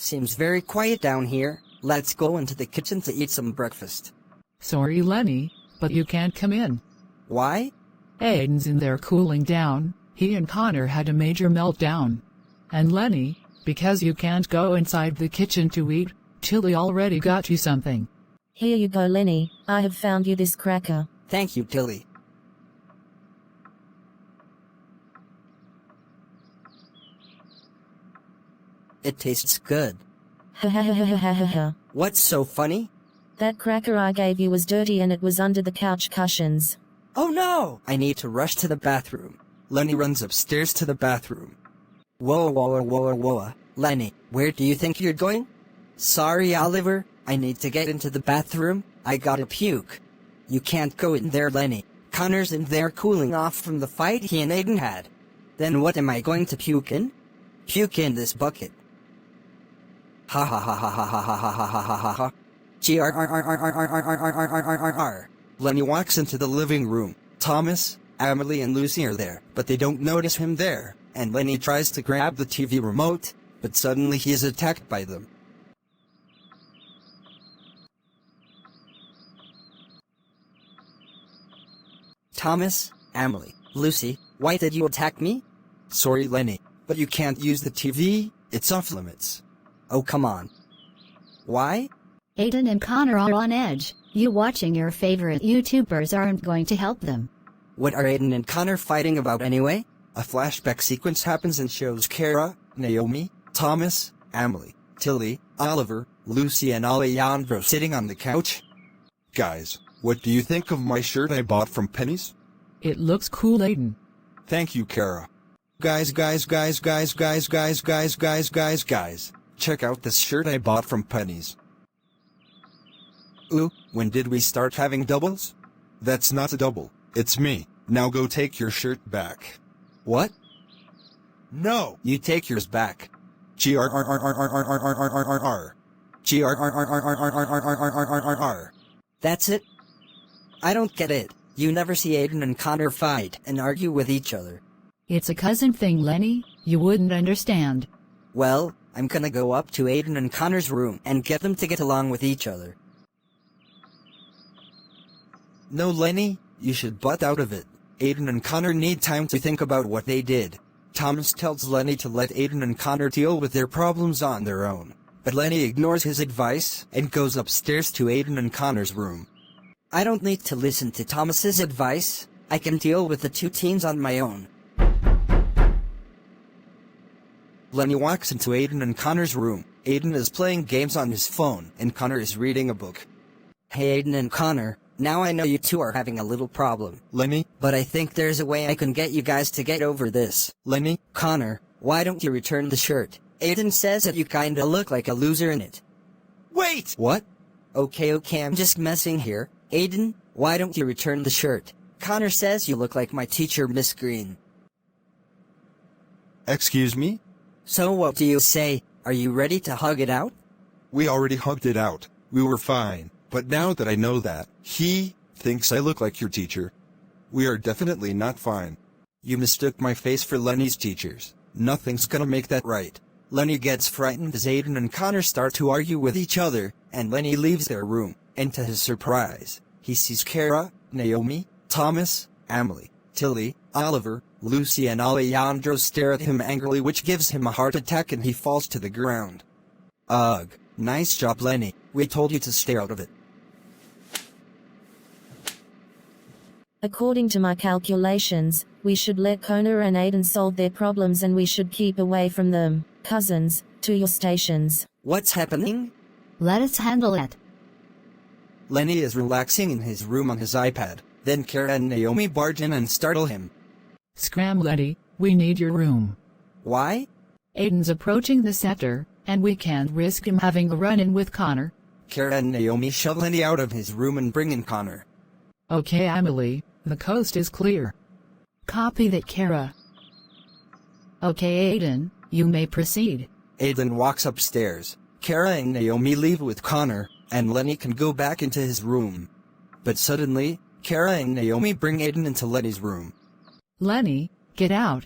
Seems very quiet down here. Let's go into the kitchen to eat some breakfast. Sorry, Lenny, but you can't come in. Why? Aodhan's in there cooling down. He and Conor had a major meltdown. And Lenny, because you can't go inside the kitchen to eat, Tilly already got you something. Here you go, Lenny. I have found you this cracker. Thank you, Tilly. It tastes good. Ha ha ha ha ha ha ha. What's so funny? That cracker I gave you was dirty and it was under the couch cushions. Oh no! I need to rush to the bathroom. Lenny runs upstairs to the bathroom. Whoa, whoa, whoa, whoa. Lenny, where do you think you're going? Sorry, Oliver. I need to get into the bathroom. I gotta puke. You can't go in there, Lenny. Conor's in there cooling off from the fight he and Aodhan had. Then what am I going to puke in? Puke in this bucket. Ha ha ha ha ha ha ha ha ha ha ha ha. G-R-R-R-R-R-R-R-R-R-R-R. Lenny walks into the living room. Thomas, Emily and Lucy are there, but they don't notice him there, and Lenny tries to grab the TV remote, but suddenly he is attacked by them. Thomas, Emily, Lucy, why did you attack me? Sorry, Lenny, but you can't use the TV, it's off limits. Oh, come on. Why? Aodhan and Conor are on edge. You watching your favorite YouTubers aren't going to help them. What are Aodhan and Conor fighting about anyway? A flashback sequence happens and shows Kara, Naomi, Thomas, Emily, Tilly, Oliver, Lucy and Alejandro sitting on the couch. Guys, what do you think of my shirt I bought from Penny's? It looks cool, Aodhan. Thank you, Kara. Guys, check out this shirt I bought from Penny's. Ooh, when did we start having doubles? That's not a double, it's me. Now go take your shirt back. What? No! You take yours back. G-R-R-R-R-R-R-R-R-R-R. G-R-R-R-R-R-R-R-R-R-R-R. That's it? I don't get it. You never see Aodhan and Conor fight and argue with each other. It's a cousin thing, Lenny. You wouldn't understand. Well, I'm gonna go up to Aodhan and Conor's room and get them to get along with each other. No, Lenny, you should butt out of it. Aodhan and Conor need time to think about what they did. Thomas tells Lenny to let Aodhan and Conor deal with their problems on their own. But Lenny ignores his advice and goes upstairs to Aodhan and Conor's room. I don't need to listen to Thomas's advice. I can deal with the two teens on my own. Lenny walks into Aodhan and Conor's room. Aodhan is playing games on his phone and Conor is reading a book. Hey Aodhan and Conor, now I know you two are having a little problem. Lenny? But I think there's a way I can get you guys to get over this. Lenny? Conor, why don't you return the shirt? Aodhan says that you kinda look like a loser in it. Wait! What? Okay, I'm just messing here. Aodhan, why don't you return the shirt? Conor says you look like my teacher, Miss Green. Excuse me? So what do you say? Are you ready to hug it out? We already hugged it out. We were fine. But now that I know that, he thinks I look like your teacher. We are definitely not fine. You mistook my face for Lenny's teacher's. Nothing's gonna make that right. Lenny gets frightened as Aodhan and Conor start to argue with each other, and Lenny leaves their room, and to his surprise, he sees Kara, Naomi, Thomas, Emily, Tilly, Oliver, Lucy and Alejandro stare at him angrily, which gives him a heart attack and he falls to the ground. Ugh, nice job, Lenny. We told you to stay out of it. According to my calculations, we should let Conor and Aodhan solve their problems and we should keep away from them. Cousins, to your stations. What's happening? Let us handle it. Lenny is relaxing in his room on his iPad. Then Kara and Naomi barge in and startle him. Scram, Lenny, we need your room. Why? Aodhan's approaching the center, and we can't risk him having a run-in with Conor. Kara and Naomi shove Lenny out of his room and bring in Conor. Okay, Emily, the coast is clear. Copy that, Kara. Okay, Aodhan, you may proceed. Aodhan walks upstairs. Kara and Naomi leave with Conor, and Lenny can go back into his room. But suddenly, Kara and Naomi bring Aodhan into Lenny's room. Lenny, get out.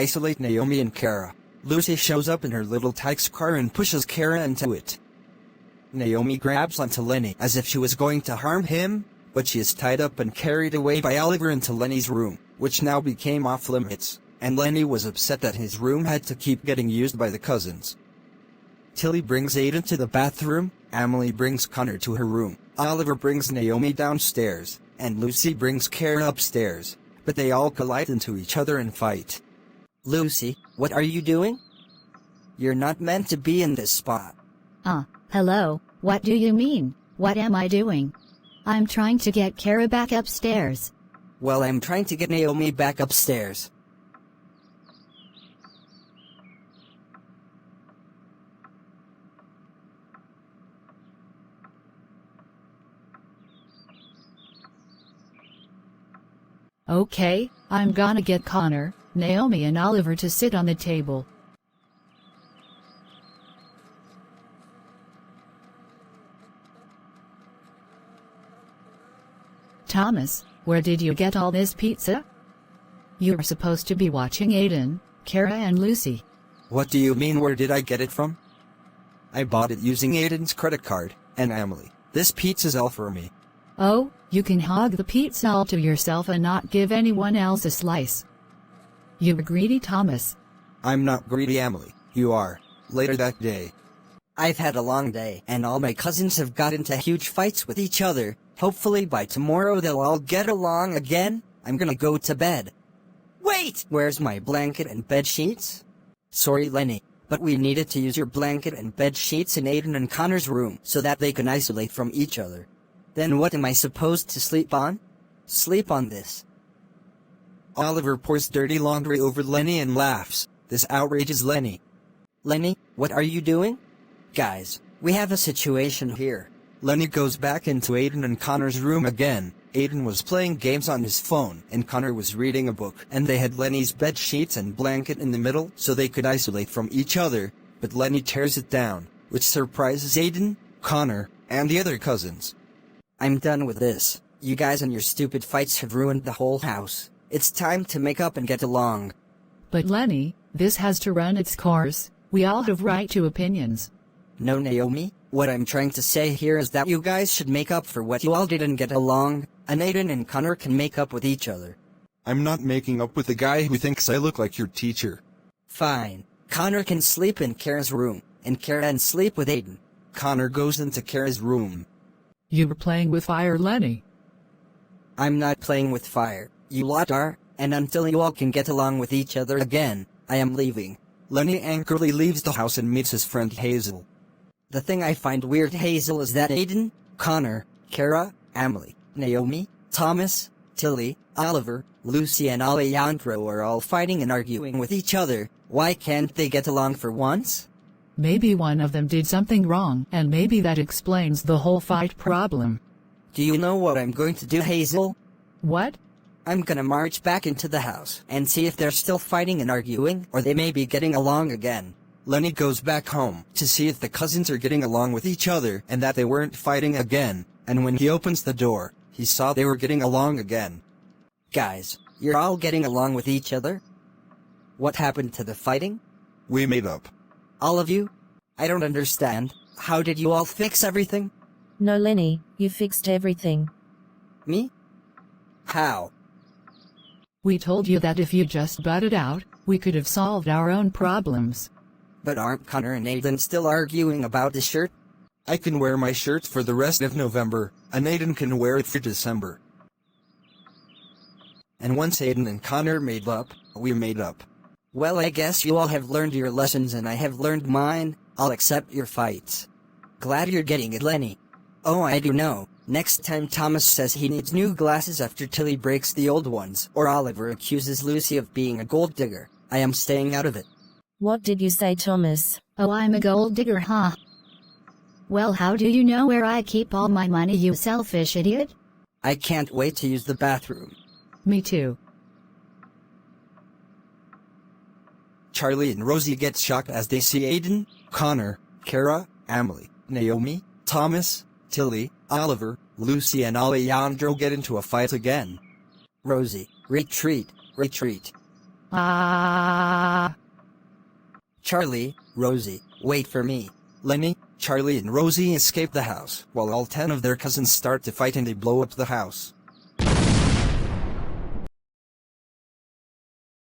isolate Naomi and Kara. Lucy shows up in her little taxi car and pushes Kara into it. Naomi grabs onto Lenny as if she was going to harm him, but she is tied up and carried away by Oliver into Lenny's room, which now became off limits, and Lenny was upset that his room had to keep getting used by the cousins. Tilly brings Aodhan to the bathroom, Emily brings Conor to her room, Oliver brings Naomi downstairs, and Lucy brings Kara upstairs, but they all collide into each other and fight. Lucy, what are you doing? You're not meant to be in this spot. Hello, what do you mean? What am I doing? I'm trying to get Kara back upstairs. Well, I'm trying to get Naomi back upstairs. Okay, I'm gonna get Conor, Naomi and Oliver to sit on the table. Thomas, where did you get all this pizza? You're supposed to be watching Aodhan, Kara and Lucy. What do you mean, where did I get it from? I bought it using Aodhan's credit card, and Emily, this pizza's all for me. Oh, you can hog the pizza all to yourself and not give anyone else a slice. You're greedy, Thomas. I'm not greedy, Emily, you are. Later that day. I've had a long day, and all my cousins have got into huge fights with each other. Hopefully by tomorrow they'll all get along again. I'm gonna go to bed. Wait! Where's my blanket and bed sheets? Sorry, Lenny, but we needed to use your blanket and bed sheets in Aodhan and Conor's room so that they can isolate from each other. Then what am I supposed to sleep on? Sleep on this. Oliver pours dirty laundry over Lenny and laughs. This outrages Lenny. Lenny, what are you doing? Guys, we have a situation here. Lenny goes back into Aodhan and Conor's room again. Aodhan was playing games on his phone, and Conor was reading a book, and they had Lenny's bed sheets and blanket in the middle so they could isolate from each other, but Lenny tears it down, which surprises Aodhan, Conor, and the other cousins. I'm done with this. You guys and your stupid fights have ruined the whole house. It's time to make up and get along. But Lenny, this has to run its course. We all have right to opinions. No, Naomi, what I'm trying to say here is that you guys should make up for what you all didn't get along, and Aodhan and Conor can make up with each other. I'm not making up with the guy who thinks I look like your teacher. Fine. Conor can sleep in Kara's room, and Kara can sleep with Aodhan. Conor goes into Kara's room. You were playing with fire, Lenny. I'm not playing with fire. You lot are, and until you all can get along with each other again, I am leaving. Lenny angrily leaves the house and meets his friend Hazel. The thing I find weird, Hazel, is that Aodhan, Conor, Kara, Emily, Naomi, Thomas, Tilly, Oliver, Lucy and Alejandro are all fighting and arguing with each other. Why can't they get along for once? Maybe one of them did something wrong, and maybe that explains the whole fight problem. Do you know what I'm going to do, Hazel? What? I'm gonna march back into the house and see if they're still fighting and arguing, or they may be getting along again. Lenny goes back home to see if the cousins are getting along with each other and that they weren't fighting again, and when he opens the door, he saw they were getting along again. Guys, you're all getting along with each other? What happened to the fighting? We made up. All of you? I don't understand. How did you all fix everything? No, Lenny, you fixed everything. Me? How? We told you that if you just butted out, we could have solved our own problems. But aren't Connor and Aodhan still arguing about the shirt? I can wear my shirt for the rest of November, and Aodhan can wear it for December. And once Aodhan and Connor made up, we made up. Well, I guess you all have learned your lessons and I have learned mine. I'll accept your fights. Glad you're getting it, Lenny. Oh, I do know. Next time Thomas says he needs new glasses after Tilly breaks the old ones, or Oliver accuses Lucy of being a gold digger, I am staying out of it. What did you say, Thomas? Oh, I'm a gold digger, huh? Well, how do you know where I keep all my money, you selfish idiot? I can't wait to use the bathroom. Me too. Charlie and Rosie get shocked as they see Aodhan, Connor, Kara, Emily, Naomi, Thomas, Tilly, Oliver, Lucy and Alejandro get into a fight again. Rosie, retreat, retreat. Ah! Charlie, Rosie, wait for me. Lenny, Charlie and Rosie escape the house, while all 10 of their cousins start to fight and they blow up the house.